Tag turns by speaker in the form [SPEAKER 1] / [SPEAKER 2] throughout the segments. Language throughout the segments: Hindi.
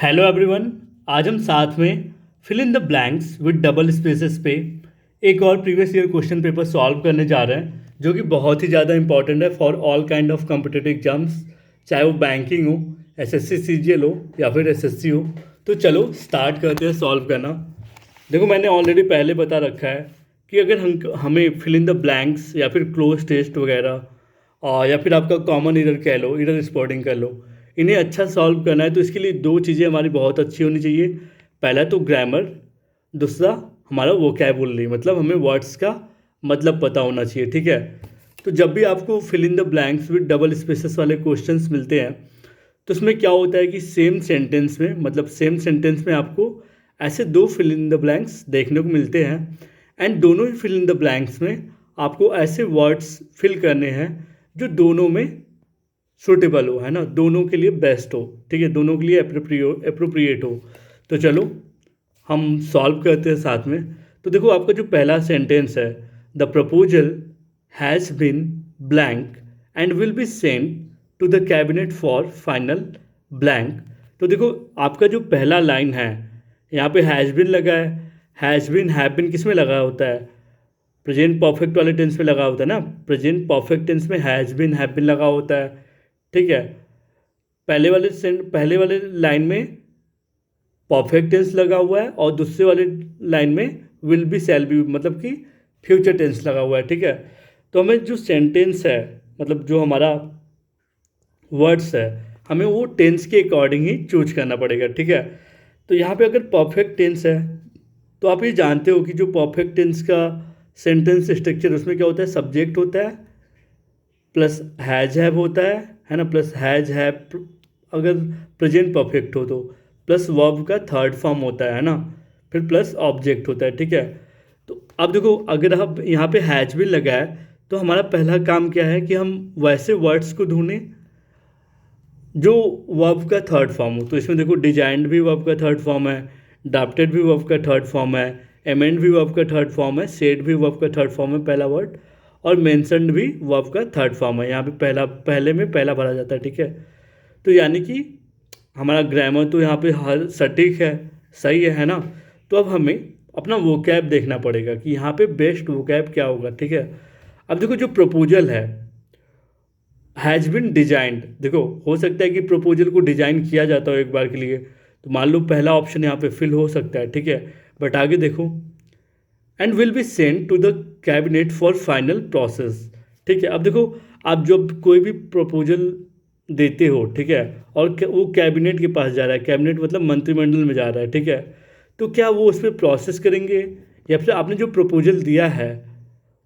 [SPEAKER 1] Hello everyone. आज हम साथ में fill in the blanks with double spaces पे एक और previous year question paper solve करने जा रहे हैं, जो कि बहुत ही ज़्यादा इंपॉर्टेंट है for all kind of competitive exams, चाहे वो बैंकिंग हो, एसएससी सीजीएल हो या फिर एसएससी हो। तो चलो स्टार्ट करते हैं सॉल्व करना। देखो, मैंने ऑलरेडी पहले बता रखा है कि अगर हमें फिल इन द ब्लैंक्स या फिर क्लोज टेस्ट वगैरह और या फिर आपका कॉमन इरर कह लो, इरर स्पॉटिंग कर लो, इन्हें अच्छा सॉल्व करना है तो इसके लिए दो चीज़ें हमारी बहुत अच्छी होनी चाहिए। पहला तो ग्रामर, दूसरा हमारा वोकैबुलरी, मतलब हमें वर्ड्स का मतलब पता होना चाहिए। ठीक है, तो जब भी आपको fill in the blanks with double spaces वाले क्वेश्चंस मिलते हैं तो उसमें क्या होता है कि सेम सेंटेंस में, मतलब सेम सेंटेंस में आपको ऐसे दो फिल इन द ब्लैंक्स देखने को मिलते हैं, एंड दोनों ही फिल इन द ब्लैंक्स में आपको ऐसे वर्ड्स फिल करने हैं जो दोनों में सूटेबल हो, है ना, दोनों के लिए बेस्ट हो। ठीक है, दोनों के लिए अप्रोप्रिएट हो। तो चलो हम सॉल्व करते हैं साथ में। तो देखो, आपका जो पहला सेंटेंस है, the proposal has been blank and will be sent to the cabinet for final blank. तो देखो, आपका जो पहला लाइन है, यहाँ पे हैज़ बीन लगा है। हैज़ बीन, हैव बीन किस में लगा होता है? प्रेजेंट परफेक्ट वाले टेंस में लगा होता है ना। प्रेजेंट परफेक्ट टेंस में हैज़ बीन, हैव बीन लगा होता है। ठीक है, पहले वाले लाइन में परफेक्ट टेंस लगा हुआ है और दूसरे वाले लाइन में विल बी, शैल बी, मतलब कि फ्यूचर टेंस लगा हुआ है। ठीक है, तो हमें जो सेंटेंस है, मतलब जो हमारा वर्ड्स है, हमें वो टेंस के अकॉर्डिंग ही चूज करना पड़ेगा। ठीक है, तो यहाँ पे अगर परफेक्ट टेंस है तो आप ये जानते हो कि जो परफेक्ट टेंस का सेंटेंस स्ट्रक्चर, उसमें क्या होता है? सब्जेक्ट होता है प्लस हैज हैव होता है ना, प्लस हैज हैव अगर प्रेजेंट परफेक्ट हो तो, प्लस वर्ब का थर्ड फॉर्म होता है ना, फिर प्लस ऑब्जेक्ट होता है। ठीक है, तो अब देखो, अगर हम यहाँ पे हैज भी लगा है तो हमारा पहला काम क्या है कि हम वैसे वर्ड्स को ढूंढें जो वर्ब का थर्ड फॉर्म हो। तो इसमें देखो, डिजाइंड भी वर्ब का थर्ड फॉर्म है, ड्राफ्टेड भी वर्ब का थर्ड फॉर्म है, एमेंड भी वर्ब का थर्ड फॉर्म है, सेड भी वर्ब का थर्ड फॉर्म है पहला वर्ड, और मेंशन्ड भी वर्ब का थर्ड फॉर्म है। यहाँ पे पहले में पहला भरा जाता है। ठीक है, तो यानी कि हमारा ग्रामर तो यहाँ पे हर सटीक है, सही है ना। तो अब हमें अपना वोकैब देखना पड़ेगा कि यहाँ पे बेस्ट वोकैब क्या होगा। ठीक है, अब देखो, जो प्रपोजल है हैज़ बिन डिजाइंड, देखो हो सकता है कि प्रपोजल को डिजाइन किया जाता हो एक बार के लिए, तो मान लो पहला ऑप्शन यहाँ पे फिल हो सकता है। ठीक है, बट आगे देखो, and will be send to the cabinet for final process. ठीक है, अब देखो, आप जब कोई भी प्रपोजल देते हो, ठीक है, और वो कैबिनेट के पास जा रहा है, कैबिनेट मतलब मंत्रिमंडल में जा रहा है। ठीक है, तो क्या वो उस पर प्रोसेस करेंगे या फिर आपने जो प्रपोजल दिया है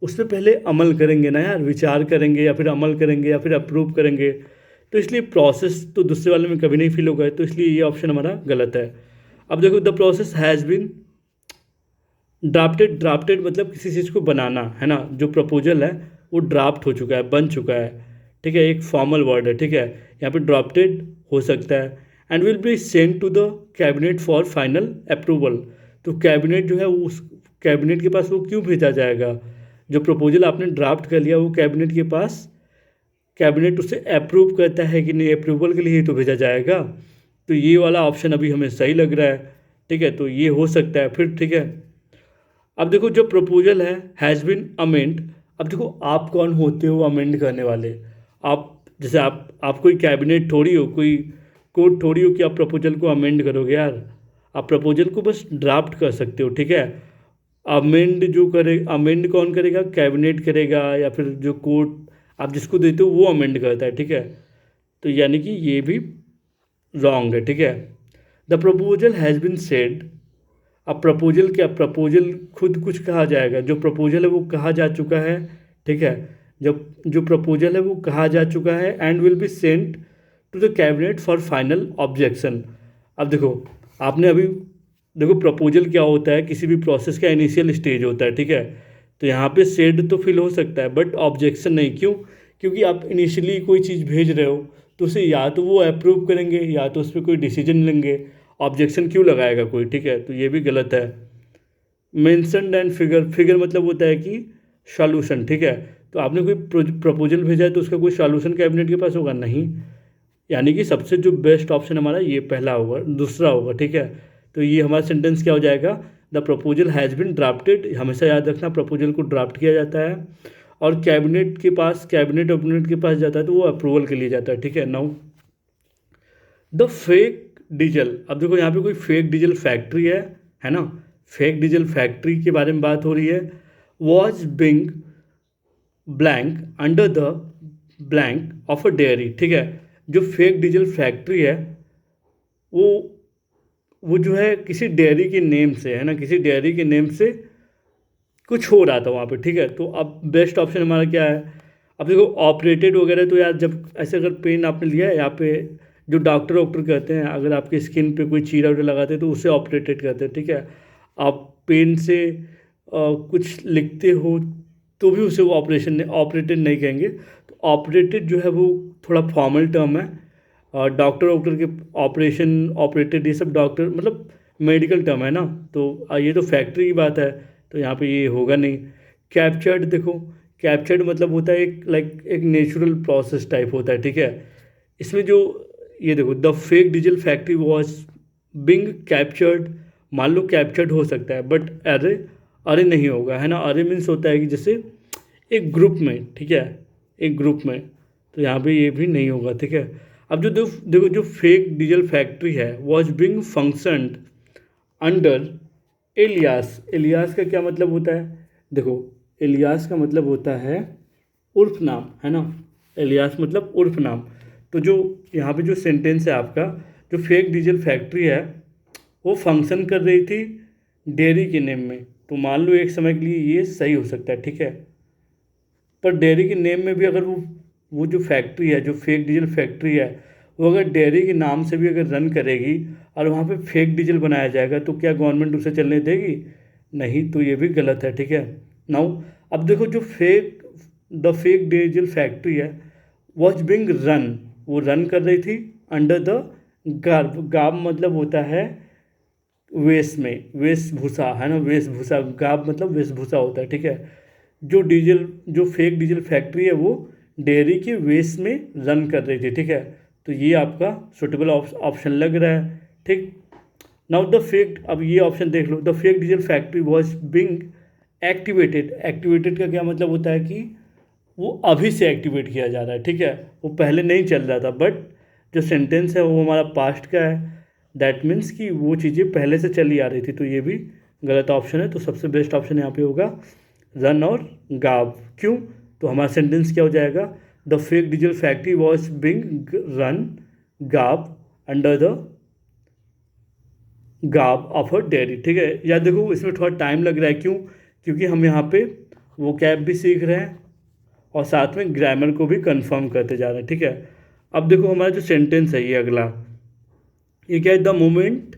[SPEAKER 1] उस पर पहले अमल करेंगे ना यार, विचार करेंगे या फिर अमल करेंगे या फिर अप्रूव करेंगे। तो इसलिए प्रोसेस तो दूसरे वाले में कभी नहीं फील होगा, तो इसलिए ये ऑप्शन हमारा गलत है। अब देखो, the process has been drafted, drafted मतलब किसी चीज़ को बनाना, है ना। जो प्रपोजल है वो ड्राफ्ट हो चुका है, बन चुका है। ठीक है, एक फॉर्मल वर्ड है। ठीक है, यहाँ पे ड्राफ्टेड हो सकता है, and will be send to the cabinet for final approval. तो कैबिनेट जो है उस कैबिनेट के पास वो क्यों भेजा जाएगा? जो प्रपोजल आपने ड्राफ्ट कर लिया वो कैबिनेट के पास, कैबिनेट उसे अप्रूव करता है कि नहीं, अप्रूवल के लिए ही तो भेजा जाएगा। तो ये वाला ऑप्शन अभी हमें सही लग रहा है। ठीक है, तो ये हो सकता है फिर। ठीक है, अब देखो, जो प्रपोजल है हैज़ बिन अमेंड। अब देखो, आप कौन होते हो अमेंड करने वाले? आप जैसे आप कोई कैबिनेट थोड़ी हो, कोई कोर्ट थोड़ी हो कि आप प्रपोजल को अमेंड करोगे यार। आप प्रपोजल को बस ड्राफ्ट कर सकते हो। ठीक है, अमेंड जो करे, अमेंड कौन करेगा? कैबिनेट करेगा, या फिर जो कोर्ट आप जिसको देते हो वो अमेंड करता है। ठीक है, तो यानी कि ये भी रॉन्ग है। ठीक है, the proposal has been said. अब प्रपोजल क्या, प्रपोजल खुद कुछ कहा जाएगा? जो प्रपोजल है वो कहा जा चुका है। ठीक है, जब जो प्रपोजल है वो कहा जा चुका है, and will be sent to the cabinet for final objection. अब देखो, आपने अभी देखो, प्रपोजल क्या होता है? किसी भी प्रोसेस का इनिशियल स्टेज होता है। ठीक है, तो यहाँ पे सेड तो फिल हो सकता है बट ऑब्जेक्शन नहीं। क्यों? क्योंकि आप इनिशियली कोई चीज़ भेज रहे हो तो उसे या तो वो अप्रूव करेंगे या तो उस पर कोई डिसीजन लेंगे। ऑब्जेक्शन क्यों लगाएगा कोई? ठीक है, तो ये भी गलत है। मेंशनड एंड फिगर, फिगर मतलब होता है कि सॉल्यूशन। ठीक है, तो आपने कोई प्रपोजल भेजा है तो उसका कोई सॉल्यूशन कैबिनेट के पास होगा नहीं। यानी कि सबसे जो बेस्ट ऑप्शन हमारा ये पहला होगा, दूसरा होगा, ठीक है। तो ये हमारा सेंटेंस क्या हो जाएगा, the proposal has been drafted, हमेशा याद रखना प्रपोजल को ड्राफ्ट किया जाता है और कैबिनेट के पास, कैबिनेट ऑफ के पास जाता है तो वो अप्रूवल के लिए जाता है, ठीक है। नाउ द फेक डीजल, अब देखो यहाँ पे कोई फेक डीजल फैक्ट्री है ना, फेक डीजल फैक्ट्री के बारे में बात हो रही है। Was Bing blank under the blank of a dairy, ठीक है। जो फेक डीजल फैक्ट्री है वो वो जो है किसी डेयरी के नेम से, है ना, किसी डेयरी के नेम से कुछ हो रहा था वहाँ पे, ठीक है। तो अब बेस्ट ऑप्शन हमारा क्या है, अब देखो ऑपरेटेड वगैरह तो यार जब ऐसे अगर पेन आपने लिया है यहाँ पे, जो डॉक्टर वॉक्टर कहते हैं अगर आपकी स्किन पे कोई चीरा उरा लगाते हैं तो उसे ऑपरेटेड कहते हैं, ठीक है। आप पेन से कुछ लिखते हो तो भी उसे वो ऑपरेशन ऑपरेटेड नहीं कहेंगे। तो ऑपरेटेड जो है वो थोड़ा फॉर्मल टर्म है, और डॉक्टर वॉक्टर के ऑपरेशन ऑपरेटेड ये सब डॉक्टर मतलब मेडिकल टर्म है ना। तो ये तो फैक्ट्री की बात है तो यहाँ पे ये होगा नहीं। कैप्चर्ड, देखो कैप्चर्ड मतलब होता है एक लाइक एक नेचुरल प्रोसेस टाइप होता है, ठीक है। इसमें जो ये देखो the fake diesel factory was Bing captured, मान लो कैप्चर्ड हो सकता है बट अरे अरे नहीं होगा, है ना। अरे मीन्स होता है कि जैसे एक ग्रुप में, ठीक है, एक ग्रुप में, तो यहाँ पे ये भी नहीं होगा, ठीक है। अब जो देखो जो फेक डीजल फैक्ट्री है was being functioned under alias, alias का क्या मतलब होता है, देखो एलियास का मतलब होता है उर्फ नाम, है ना। एलियास मतलब उर्फ नाम। तो जो यहाँ पे जो सेंटेंस है आपका, जो फेक डीजल फैक्ट्री है वो फंक्शन कर रही थी डेयरी के नेम में, तो मान लो एक समय के लिए ये सही हो सकता है, ठीक है। पर डेयरी के नेम में भी अगर वो जो फैक्ट्री है, जो फेक डीजल फैक्ट्री है, वो अगर डेयरी के नाम से भी अगर रन करेगी और वहाँ पे फेक डीजल बनाया जाएगा तो क्या गवर्नमेंट उसे चलने देगी, नहीं, तो ये भी गलत है, ठीक है। नाउ अब देखो जो द फेक डीजल फैक्ट्री है वॉज बिंग रन, वो रन कर रही थी अंडर द गार्ब, गार्ब मतलब होता है वेश में, वेशभूषा, है ना, वेशभूषा, गार्ब मतलब वेशभूषा होता है, ठीक है। जो फेक डीजल फैक्ट्री है वो डेयरी के वेश में रन कर रही थी, ठीक है। तो ये आपका सुटेबल ऑप्शन लग रहा है, ठीक। नाउ द फेक, अब ये ऑप्शन देख लो, the fake diesel factory was being activated, activated का क्या मतलब होता है कि वो अभी से एक्टिवेट किया जा रहा है, ठीक है, वो पहले नहीं चल रहा था, बट जो सेंटेंस है वो हमारा पास्ट का है, दैट मीन्स कि वो चीज़ें पहले से चली आ रही थी, तो ये भी गलत ऑप्शन है। तो सबसे बेस्ट ऑप्शन यहाँ पे होगा रन और गाव। क्यों, तो हमारा सेंटेंस क्या हो जाएगा, the fake diesel factory was Bing run Gao under the Gao of a dairy, ठीक है। या देखो इसमें थोड़ा टाइम लग रहा है, क्यों, क्योंकि हम यहाँ पे वो कैब भी सीख रहे हैं और साथ में ग्रामर को भी कंफर्म करते जा रहे हैं, ठीक है। अब देखो हमारा जो सेंटेंस है ये अगला, ये क्या है, the moment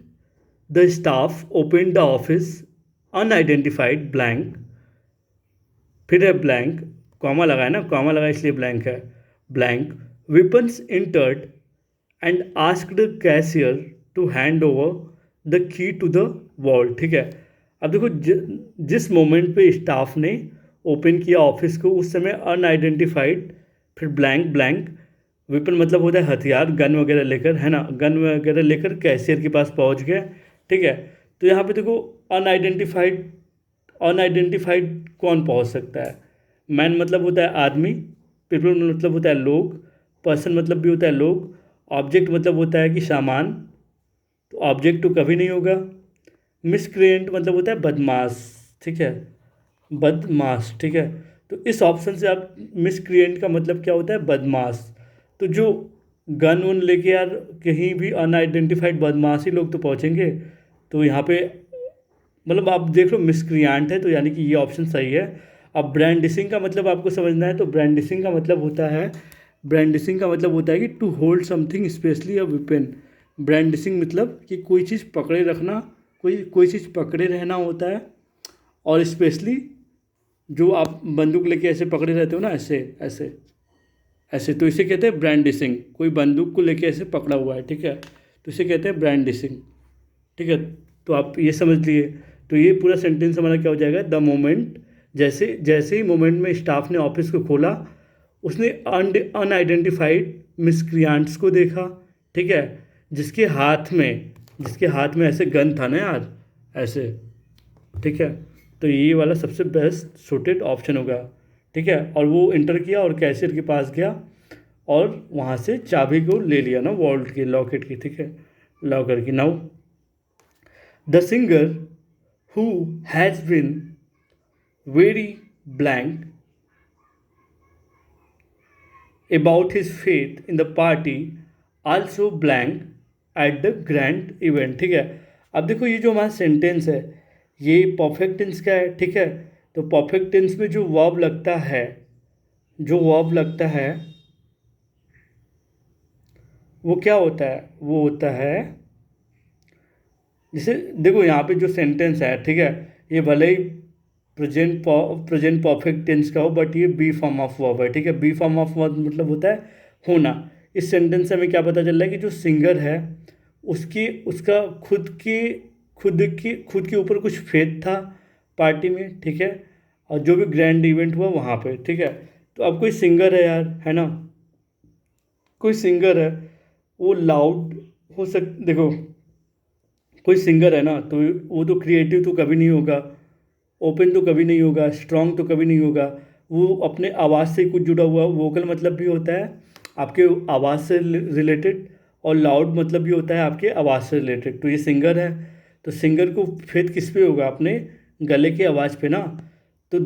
[SPEAKER 1] the staff open the office unidentified blank, फिर है ब्लैंक, कॉमा लगा है ना, कॉमा लगा इसलिए ब्लैंक है, blank weapons entered and asked cashier to hand over the key to the wall, ठीक है। अब देखो जिस मोमेंट पे स्टाफ ने ओपन किया ऑफिस को उस समय अनआइडेंटिफाइड, फिर ब्लैंक, ब्लैंक वेपन मतलब होता है हथियार, गन वगैरह लेकर, है ना, गन वगैरह लेकर कैशियर के पास पहुंच गया, ठीक है। तो यहाँ पे देखो अनआइडेंटिफाइड, अनआइडेंटिफाइड कौन पहुंच सकता है, मैन मतलब होता है आदमी, पीपल मतलब होता है लोग, पर्सन मतलब भी होता है लोग, ऑब्जेक्ट मतलब होता है कि सामान, तो ऑब्जेक्ट तो कभी नहीं होगा। मिसक्रिएंट मतलब होता है बदमाश, ठीक है, बदमाश, ठीक है। तो इस ऑप्शन से आप मिसक्रिएंट का मतलब क्या होता है, बदमाश। तो जो गन उन लेके यार कहीं भी अनआइडेंटिफाइड बदमाशी लोग तो पहुंचेंगे, तो यहाँ पे मतलब आप देख लो मिसक्रिएंट है, तो यानी कि ये ऑप्शन सही है। अब ब्रांडिशिंग का मतलब आपको समझना है, तो ब्रांडिशिंग का मतलब होता है, ब्रांडिशिंग का मतलब होता है कि to hold something specially a weapon. Brandishing मतलब कि कोई चीज़ पकड़े रखना, कोई चीज़ पकड़े रहना होता है, और स्पेशली जो आप बंदूक लेके ऐसे पकड़े रहते हो ना, ऐसे ऐसे ऐसे, तो इसे कहते हैं ब्रांडिशिंग। कोई बंदूक को लेके ऐसे पकड़ा हुआ है, ठीक है, तो इसे कहते हैं ब्रांडिशिंग, ठीक है। तो आप ये समझ लिए। तो ये पूरा सेंटेंस हमारा क्या हो जाएगा, द मोमेंट, जैसे जैसे ही मोमेंट में स्टाफ ने ऑफिस को खोला उसने अनआइडेंटिफाइड मिसक्रियांट्स को देखा, ठीक है, जिसके हाथ में ऐसे गन था ना यार, ऐसे, ठीक है। तो ये वाला सबसे बेस्ट सूटेड ऑप्शन होगा, ठीक है। और वो इंटर किया और कैशियर के पास गया और वहाँ से चाबी को ले लिया ना वॉल्ट की, लॉकेट की, ठीक है, लॉकर की। Now the singer who has been very blank about his faith in the party also blank at the grand event, ठीक है। अब देखो ये जो हमारा सेंटेंस है ये परफेक्ट टेंस का है, ठीक है। तो परफेक्ट टेंस में जो वर्ब लगता है, वो क्या होता है, वो होता है, जैसे देखो यहाँ पे जो सेंटेंस है, ठीक है, ये भले ही प्रेजेंट परफेक्ट टेंस का हो बट ये बी फॉर्म ऑफ वर्ब है, ठीक है। बी फॉर्म ऑफ वर्ब मतलब होता है होना। इस सेंटेंस से हमें क्या पता चल रहा है कि जो सिंगर है उसका खुद के ऊपर कुछ फेथ था पार्टी में, ठीक है, और जो भी ग्रैंड इवेंट हुआ वहाँ पे, ठीक है। तो अब कोई सिंगर है यार, है ना, कोई सिंगर है, वो लाउड हो देखो कोई सिंगर है ना, तो वो तो क्रिएटिव तो कभी नहीं होगा, ओपन तो कभी नहीं होगा, स्ट्रॉन्ग तो कभी नहीं होगा। वो अपने आवाज़ से कुछ जुड़ा हुआ, वोकल मतलब भी होता है आपके आवाज़ से रिलेटेड, और लाउड मतलब भी होता है आपके आवाज़ से रिलेटेड। तो ये सिंगर है, तो सिंगर को फेथ किस पे होगा, अपने गले की आवाज़ पे ना। तो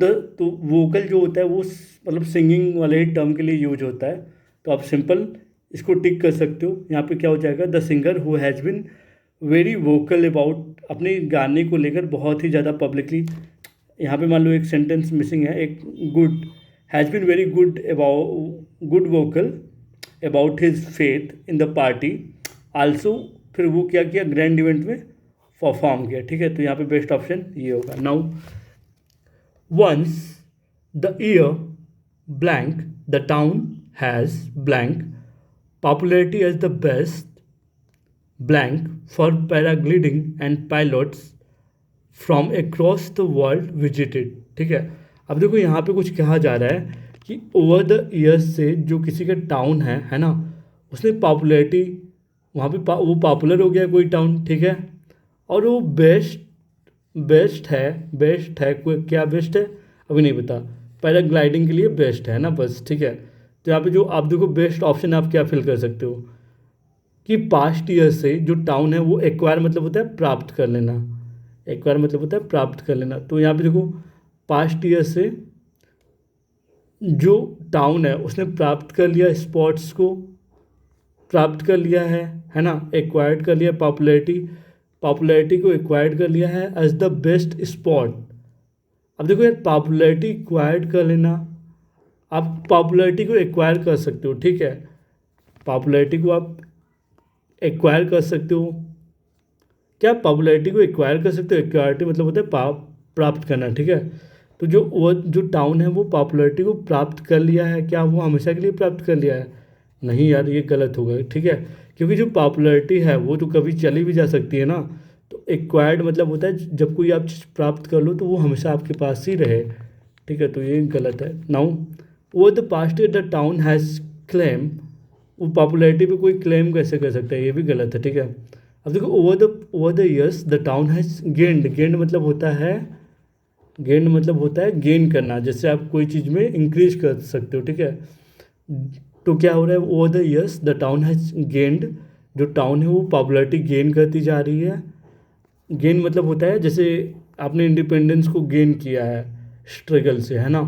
[SPEAKER 1] वोकल जो होता है वो मतलब सिंगिंग वाले ही टर्म के लिए यूज होता है। तो आप सिंपल इसको टिक कर सकते हो। यहाँ पे क्या हो जाएगा, the singer who has been very vocal about, अपने गाने को लेकर बहुत ही ज़्यादा पब्लिकली। यहाँ पे मान लो एक सेंटेंस मिसिंग है, एक good, has been very good vocal about his faith in the party also, फिर वो क्या किया, ग्रैंड इवेंट में परफॉर्म किया, ठीक है। तो यहाँ पे बेस्ट ऑप्शन ये होगा। Now once the year blank the town has blank popularity as the best blank for paragliding and pilots from across the world visited, ठीक है। अब देखो यहाँ पे कुछ कहा जा रहा है कि ओवर द ईयर्स से जो किसी का टाउन है ना, उसने पॉपुलैरिटी वहाँ पे वो पॉपुलर हो गया कोई टाउन, ठीक है, और वो बेस्ट है कोई क्या बेस्ट है अभी नहीं पता, पैराग्लाइडिंग के लिए बेस्ट है ना, बस, ठीक है। तो यहाँ पे जो आप देखो बेस्ट ऑप्शन आप क्या फिल कर सकते हो कि पास्ट ईयर से जो टाउन है वो एक्वायर मतलब होता है प्राप्त कर लेना, एक्वायर मतलब होता है प्राप्त कर लेना। तो यहाँ पे देखो पास्ट ईयर से जो टाउन है उसने प्राप्त कर लिया, स्पॉट्स को प्राप्त कर लिया है ना, एक्वायर्ड कर लिया, पॉपुलैरिटी को एक्वायर्ड कर लिया है एज द बेस्ट स्पॉट। अब देखो यार पॉपुलैरिटी एक्वायर्ड कर लेना, आप पॉपुलैरिटी को एक्वायर कर सकते हो, ठीक है, पॉपुलैरिटी को आप एक्वायर कर सकते हो, क्या पॉपुलैरिटी को एक्वायर कर सकते हो, एक्वायरिटी मतलब होता है प्राप्त करना, ठीक है। तो जो टाउन है वो पॉपुलैरिटी को प्राप्त कर लिया है, क्या वो हमेशा के लिए प्राप्त कर लिया है, नहीं यार ये गलत होगा, ठीक है, क्योंकि जो पॉपुलैरिटी है वो तो कभी चली भी जा सकती है ना। तो एक्वायर्ड मतलब होता है जब कोई आप चीज़ प्राप्त कर लो तो वो हमेशा आपके पास ही रहे, ठीक है, तो ये गलत है। नाउ वो the past year the town has claim, वो पॉपुलैरिटी पे कोई क्लेम कैसे कर सकता है, ये भी गलत है, ठीक है। अब देखो over the years the town has gained मतलब होता है गेन करना, जैसे आप कोई चीज़ में इंक्रीज कर सकते हो, ठीक है। तो क्या हो रहा है, over the years the town has gained, जो टाउन है वो पॉपुलैरिटी गेन करती जा रही है। गेन मतलब होता है जैसे आपने इंडिपेंडेंस को गेन किया है स्ट्रगल से, है ना,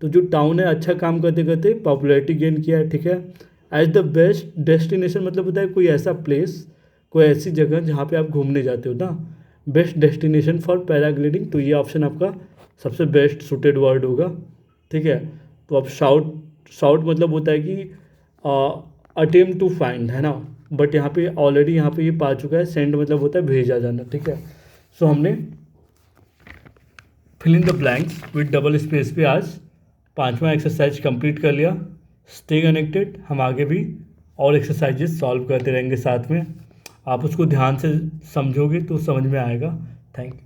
[SPEAKER 1] तो जो टाउन है अच्छा काम करते करते पॉपुलैरिटी गेन किया है, ठीक है। एज द बेस्ट डेस्टिनेशन मतलब होता है कोई ऐसा प्लेस, कोई ऐसी जगह जहाँ पे आप घूमने जाते हो ना, बेस्ट डेस्टिनेशन फॉर पैराग्लाइडिंग। तो ये ऑप्शन आपका सबसे बेस्ट सूटेड वर्ड होगा, ठीक है। तो अब शाउट मतलब होता है कि अटेम्प्ट टू फाइंड, है ना, बट यहाँ पे ऑलरेडी यहाँ पे ये पा चुका है, सेंड मतलब होता है भेजा जाना, ठीक है। सो हमने fill in the blanks with double space पे आज 5वां एक्सरसाइज कंप्लीट कर लिया। स्टे कनेक्टेड, हम आगे भी और एक्सरसाइजेस सॉल्व करते रहेंगे साथ में, आप उसको ध्यान से समझोगे तो समझ में आएगा। Thank you.